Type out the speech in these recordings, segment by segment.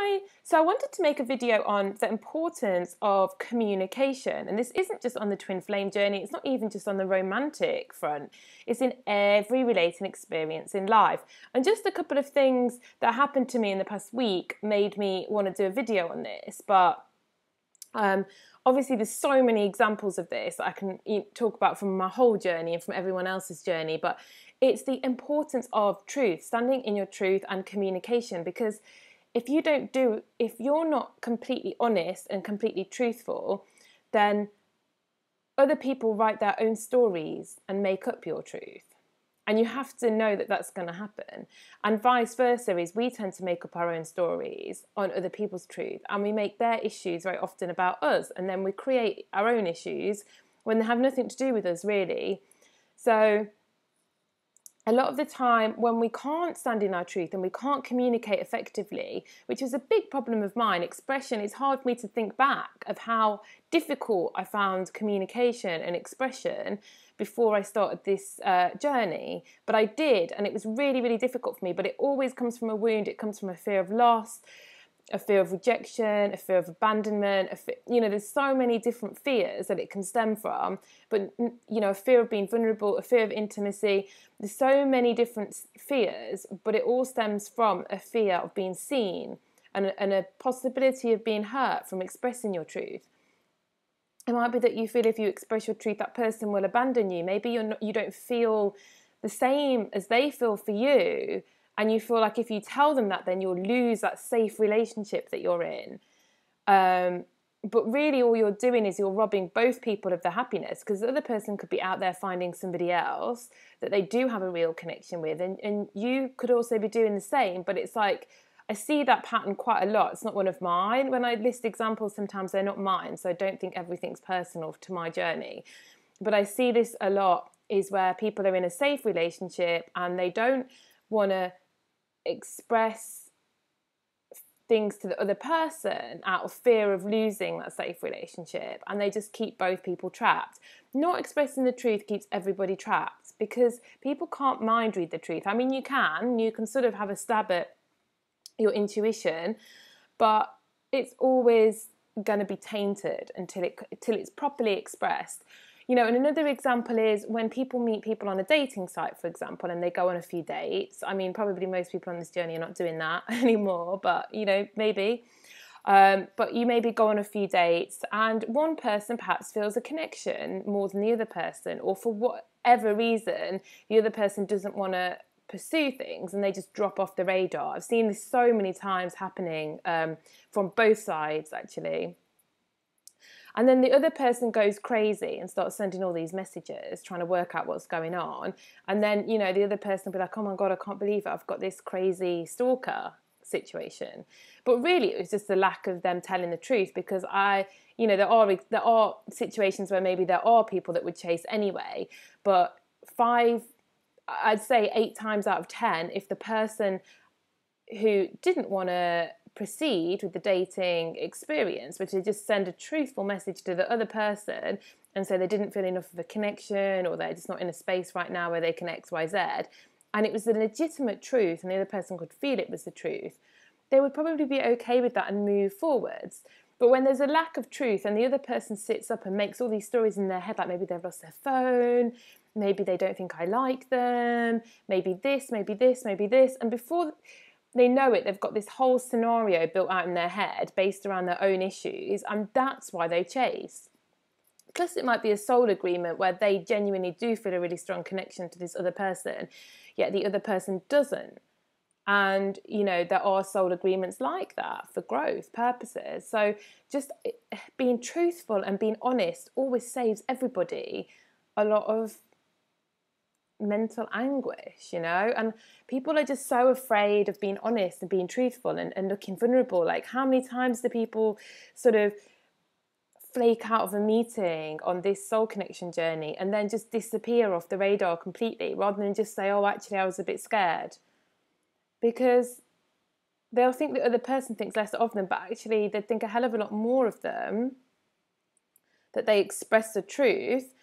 Hi! So I wanted to make a video on the importance of communication. And this isn't just on the twin flame journey. It's not even just on the romantic front. It's in every relating experience in life. And just a couple of things that happened to me in the past week made me want to do a video on this. But obviously there's so many examples of this that I can talk about from my whole journey and from everyone else's journey. But it's the importance of truth, standing in your truth and communication, because if you're not completely honest and completely truthful, then other people write their own stories and make up your truth. And you have to know that that's going to happen. And vice versa is we tend to make up our own stories on other people's truth, and we make their issues very often about us, and then we create our own issues when they have nothing to do with us, really. So a lot of the time when we can't stand in our truth and we can't communicate effectively, which is a big problem of mine, expression, it's hard for me to think back of how difficult I found communication and expression before I started this journey. But I did, and it was really, really difficult for me. But it always comes from a wound. It comes from a fear of loss, a fear of rejection, a fear of abandonment. There's so many different fears that it can stem from. But, a fear of being vulnerable, a fear of intimacy. There's so many different fears, but it all stems from a fear of being seen and a possibility of being hurt from expressing your truth. It might be that you feel if you express your truth, that person will abandon you. Maybe you don't feel the same as they feel for you. And you feel like if you tell them that, then you'll lose that safe relationship that you're in. But really all you're doing is you're robbing both people of their happiness, because the other person could be out there finding somebody else that they do have a real connection with. And you could also be doing the same. But it's like, I see that pattern quite a lot. It's not one of mine. When I list examples, sometimes they're not mine. So I don't think everything's personal to my journey. But I see this a lot, is where people are in a safe relationship and they don't want to express things to the other person out of fear of losing that safe relationship, and they just keep both people trapped. Not expressing the truth keeps everybody trapped, because people can't mind read the truth. I mean, you can sort of have a stab at your intuition, but it's always going to be tainted until it's properly expressed. And another example is when people meet people on a dating site, for example, and they go on a few dates. I mean, probably most people on this journey are not doing that anymore, but, maybe. But you maybe go on a few dates and one person perhaps feels a connection more than the other person, or for whatever reason, the other person doesn't want to pursue things and they just drop off the radar. I've seen this so many times happening from both sides, actually. And then the other person goes crazy and starts sending all these messages, trying to work out what's going on. And then, the other person will be like, oh my God, I can't believe it. I've got this crazy stalker situation. But really, it was just the lack of them telling the truth, because there are situations where maybe there are people that would chase anyway. But I'd say 8 times out of 10, if the person who didn't want to proceed with the dating experience, which is just send a truthful message to the other person and say they didn't feel enough of a connection, or they're just not in a space right now where they can XYZ, and it was the legitimate truth and the other person could feel it was the truth, they would probably be okay with that and move forwards. But when there's a lack of truth and the other person sits up and makes all these stories in their head, like maybe they've lost their phone, maybe they don't think I like them, maybe this, and before they know it, they've got this whole scenario built out in their head based around their own issues, and that's why they chase. Plus, it might be a soul agreement where they genuinely do feel a really strong connection to this other person, yet the other person doesn't. And, there are soul agreements like that for growth purposes. So just being truthful and being honest always saves everybody a lot of mental anguish, and people are just so afraid of being honest and being truthful and looking vulnerable. Like, how many times do people sort of flake out of a meeting on this soul connection journey and then just disappear off the radar completely, rather than just say, oh, actually I was a bit scared, because they'll think the other person thinks less of them, but actually they think a hell of a lot more of them, that they express the truth,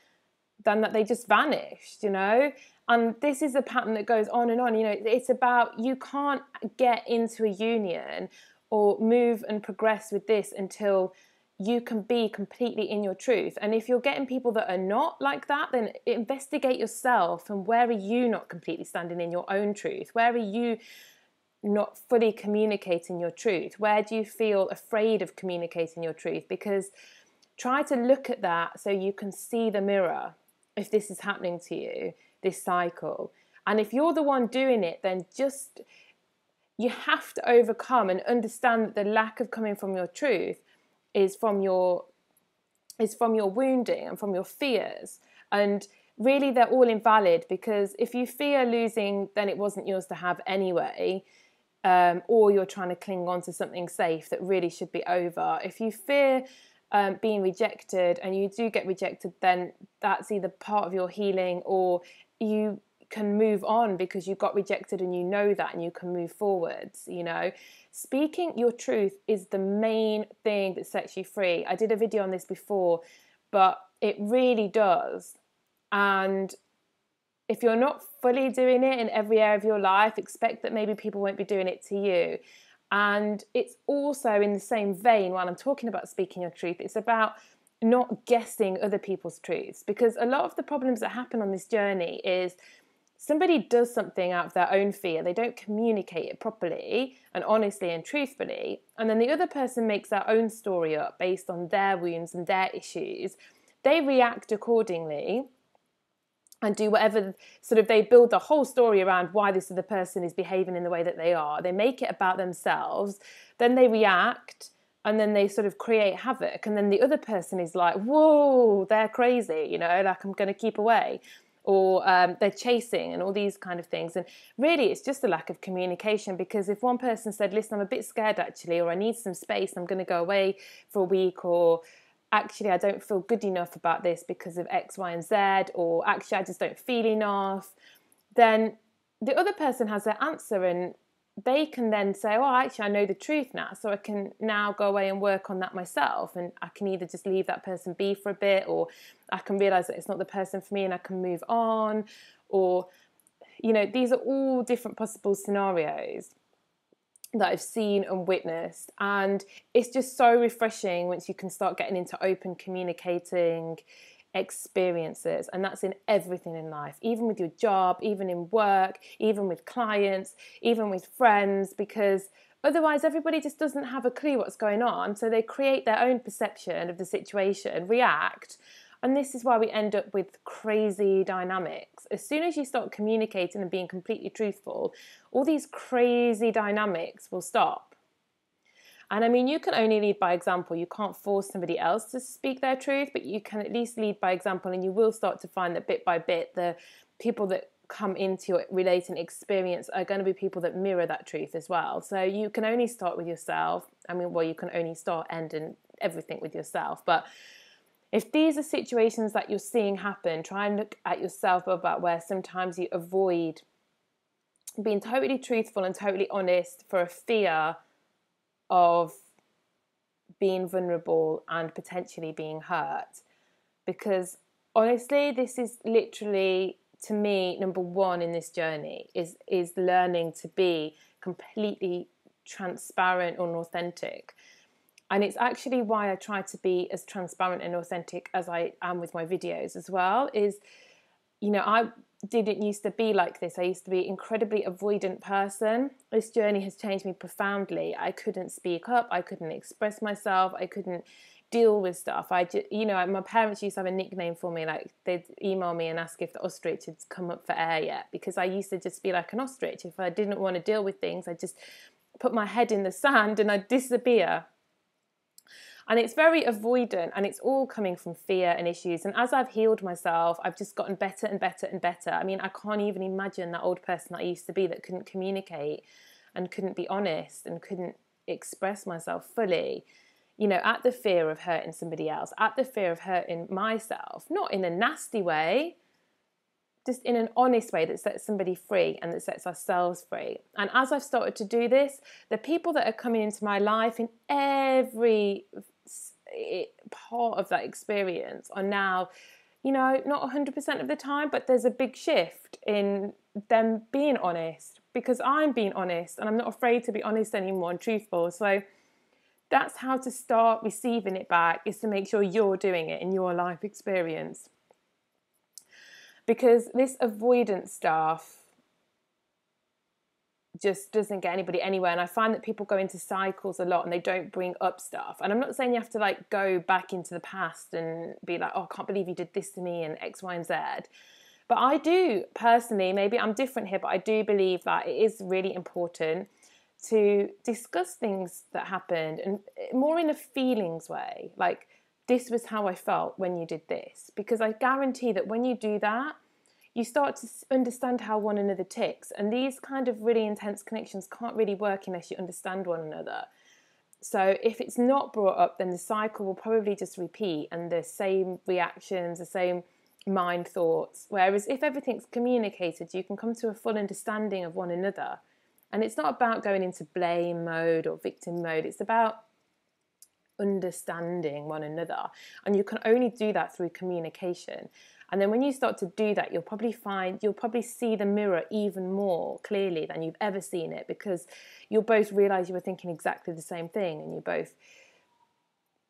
than that they just vanished, And this is a pattern that goes on and on. It's about, you can't get into a union or move and progress with this until you can be completely in your truth. And if you're getting people that are not like that, then investigate yourself, and where are you not completely standing in your own truth? Where are you not fully communicating your truth? Where do you feel afraid of communicating your truth? Because try to look at that so you can see the mirror if this is happening to you, this cycle. And if you're the one doing it, then just, you have to overcome and understand that the lack of coming from your truth is from your wounding and from your fears. And really they're all invalid, because if you fear losing, then it wasn't yours to have anyway. Or you're trying to cling on to something safe that really should be over. If you fear being rejected and you do get rejected, then that's either part of your healing, or you can move on because you got rejected and you know that, and you can move forwards. You know, speaking your truth is the main thing that sets you free. I did a video on this before, but it really does. And if you're not fully doing it in every area of your life, expect that maybe people won't be doing it to you. And it's also in the same vein, while I'm talking about speaking your truth, it's about not guessing other people's truths. Because a lot of the problems that happen on this journey is somebody does something out of their own fear. They don't communicate it properly and honestly and truthfully. And then the other person makes their own story up based on their wounds and their issues. They react accordingly and do whatever, sort of, they build the whole story around why this other person is behaving in the way that they are. They make it about themselves, then they react, and then they sort of create havoc. And then the other person is like, whoa, they're crazy, you know, like, I'm going to keep away. Or they're chasing and all these kind of things. And really, it's just a lack of communication, because if one person said, listen, I'm a bit scared actually, or I need some space, I'm going to go away for a week, or actually I don't feel good enough about this because of X, Y, and Z, or actually I just don't feel enough, then the other person has their answer, and they can then say, oh, actually I know the truth now, so I can now go away and work on that myself, and I can either just leave that person be for a bit, or I can realise that it's not the person for me and I can move on. Or, you know, these are all different possible scenarios that I've seen and witnessed, and it's just so refreshing once you can start getting into open communicating experiences. And that's in everything in life, even with your job, even in work, even with clients, even with friends, because otherwise everybody just doesn't have a clue what's going on, so they create their own perception of the situation, react. And this is why we end up with crazy dynamics. As soon as you start communicating and being completely truthful, all these crazy dynamics will stop. And I mean, you can only lead by example. You can't force somebody else to speak their truth, but you can at least lead by example, and you will start to find that bit by bit, the people that come into your relating experience are going to be people that mirror that truth as well. So you can only start with yourself. I mean, well, you can only start, end, and everything with yourself. But if these are situations that you're seeing happen, try and look at yourself about where sometimes you avoid being totally truthful and totally honest for a fear of being vulnerable and potentially being hurt. Because honestly, this is literally, to me, number one in this journey is learning to be completely transparent and authentic. And it's actually why I try to be as transparent and authentic as I am with my videos as well, is, you know, I didn't used to be like this. I used to be an incredibly avoidant person. This journey has changed me profoundly. I couldn't speak up. I couldn't express myself. I couldn't deal with stuff. I just, you know, my parents used to have a nickname for me. Like, they'd email me and ask if the ostrich had come up for air yet, because I used to just be like an ostrich. If I didn't want to deal with things, I'd just put my head in the sand and I'd disappear. And it's very avoidant, and it's all coming from fear and issues. And as I've healed myself, I've just gotten better and better and better. I mean, I can't even imagine that old person that I used to be, that couldn't communicate and couldn't be honest and couldn't express myself fully, you know, at the fear of hurting somebody else, at the fear of hurting myself, not in a nasty way, just in an honest way that sets somebody free and that sets ourselves free. And as I've started to do this, the people that are coming into my life in every part of that experience are now, you know, not 100% of the time, but there's a big shift in them being honest, because I'm being honest and I'm not afraid to be honest anymore and truthful. So that's how to start receiving it back, is to make sure you're doing it in your life experience. Because this avoidance stuff just doesn't get anybody anywhere. And I find that people go into cycles a lot and they don't bring up stuff. And I'm not saying you have to like go back into the past and be like, oh, I can't believe you did this to me and X, Y, and Z. But I do personally, maybe I'm different here, but I do believe that it is really important to discuss things that happened, and more in a feelings way. Like, this was how I felt when you did this. Because I guarantee that when you do that, you start to understand how one another ticks. And these kind of really intense connections can't really work unless you understand one another. So if it's not brought up, then the cycle will probably just repeat, and the same reactions, the same mind thoughts. Whereas if everything's communicated, you can come to a full understanding of one another. And it's not about going into blame mode or victim mode. It's about understanding one another. And you can only do that through communication. And then when you start to do that, you'll probably see the mirror even more clearly than you've ever seen it, because you'll both realise you were thinking exactly the same thing, and you both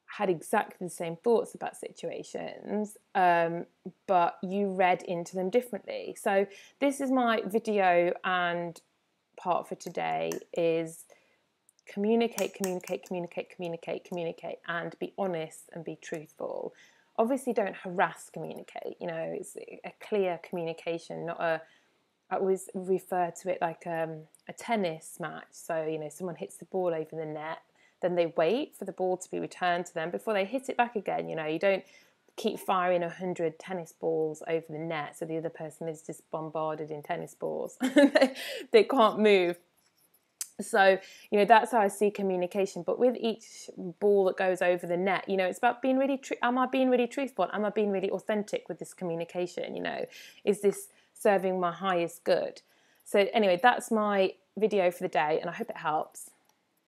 had exactly the same thoughts about situations, but you read into them differently. So this is my video and part for today, is communicate, and be honest and be truthful. Obviously don't harass communicate, it's a clear communication, not I always refer to it like a tennis match. So, someone hits the ball over the net, then they wait for the ball to be returned to them before they hit it back again. You don't keep firing 100 tennis balls over the net so the other person is just bombarded in tennis balls. They can't move. So, that's how I see communication. But with each ball that goes over the net, it's about being really, am I being really truthful? Am I being really authentic with this communication? Is this serving my highest good? So anyway, that's my video for the day, and I hope it helps.